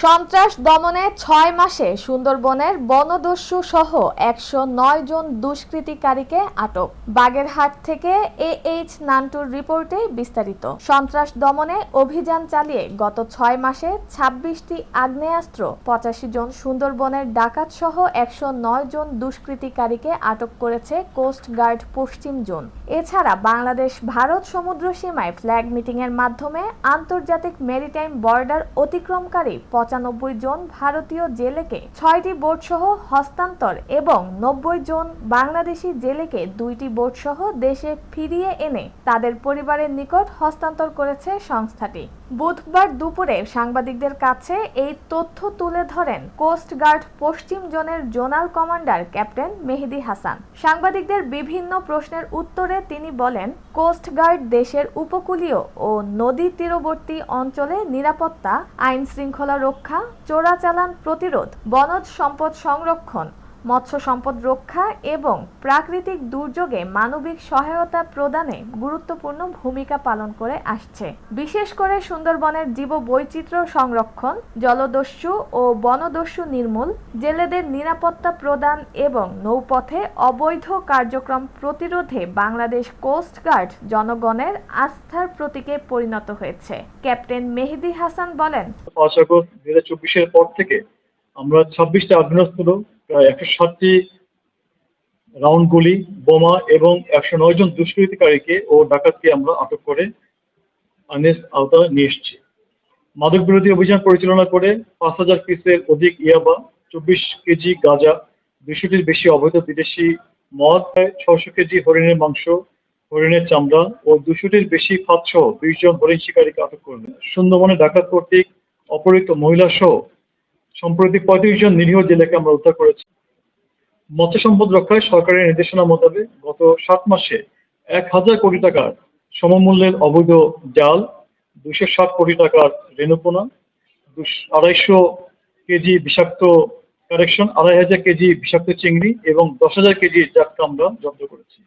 সন্ত্রাস দমনে ৬ মাসে সুন্দরবনের বনদস্যু সহ ১০৯ জন দুষ্কৃতিকারীকে আটক। বাগেরহাট থেকে এইচ নান্টুর রিপোর্টে বিস্তারিত। সন্ত্রাস দমনে অভিযান চালিয়ে গত ৬ মাসে ২৬টি আগ্নেয়াস্ত্র, ৮৫ জন সুন্দরবনের ডাকাত সহ ১০৯ জন দুষ্কৃতিকারীকে আটক করেছে কোস্ট গার্ড পশ্চিম জোন। এছাড়া বাংলাদেশ ভারত সমুদ্র সীমায় ফ্ল্যাগ মিটিংয়ের মাধ্যমে আন্তর্জাতিক মেরিটাইম বর্ডার অতিক্রমকারী ৯৫ জন ভারতীয় জেলেকে ৬টি বোটসহ হস্তান্তর এবং ৯০ জন বাংলাদেশি জেলেকে ২টি বোটসহ দেশে ফিরিয়ে এনে তাদের পরিবারের নিকট হস্তান্তর করেছে সংস্থাটি। বুধবার দুপুরে সাংবাদিকদের কাছে এই তথ্য তুলে ধরেন কোস্ট গার্ড পশ্চিম জোনের জোনাল কমান্ডার ক্যাপ্টেন মেহেদী হাসান। সাংবাদিকদের বিভিন্ন প্রশ্নের উত্তরে তিনি বলেন, কোস্ট গার্ড দেশের উপকূলীয় ও নদী তীরবর্তী অঞ্চলে নিরাপত্তা, আইন শৃঙ্খলা রক্ষা, চোরাচালান প্রতিরোধ, বনজ সম্পদ সংরক্ষণ, মৎস্য সম্পদ রক্ষা এবং প্রাকৃতিক দুর্যোগে মানবিক সহায়তা প্রদানে গুরুত্বপূর্ণ ভূমিকা পালন করে আসছে। বিশেষ করে সুন্দরবনের জীববৈচিত্র্য সংরক্ষণ, জলদস্যু ও বনদস্যু নির্মূল, জেলেদের নিরাপত্তা প্রদান এবং নৌপথে অবৈধ কার্যক্রম প্রতিরোধে বাংলাদেশ কোস্ট গার্ড জনগণের আস্থার প্রতীকে পরিণত হয়েছে। ক্যাপ্টেন মেহেদী হাসান বলেন, ৫ আগস্ট ২০২৪-এর পর থেকে আমরা ২৬টা আগ্নেয়াস্ত্র, প্রায় ১৬০টি রাউন্ড গুলি, বোমা এবং ১০৯ জন দুষ্কৃতিকারীকে ও ডাকাতকে আমরা আটক করে আইনের আওতায় নিয়ে এসেছি। মাদক বিরোধী অভিযান পরিচালনা করে ৫,০০০ পিসের অধিক ইয়াবা, ২৪ কেজি গাঁজা, ২০০টির বেশি অবৈধ বিদেশি মদ, ৬০০ কেজি হরিণের মাংস, হরিণের চামড়া ও ২০০টির বেশি ফাঁদসহ ২০ জন হরিণ শিকারীকে আটক করলেন। সুন্দরবনে ডাকাত কর্তৃক অপহৃত মহিলা সহ সম্প্রতি ৩৫ জন নিরীহ জেলেকে আমরা উদ্ধার করেছি। মৎস্য সম্পদ রক্ষায় সরকারের নির্দেশনা মোতাবেক গত ৭ মাসে ১,০০০ কোটি টাকার সমমূল্যের অবৈধ জাল, ২৬০ কোটি টাকার রেণুপোনা, ২৫০ কেজি বিষাক্ত ২,৫০০ কেজি বিষাক্ত চিংড়ি এবং ১০,০০০ কেজি জাটকা আমরা জব্দ করেছি।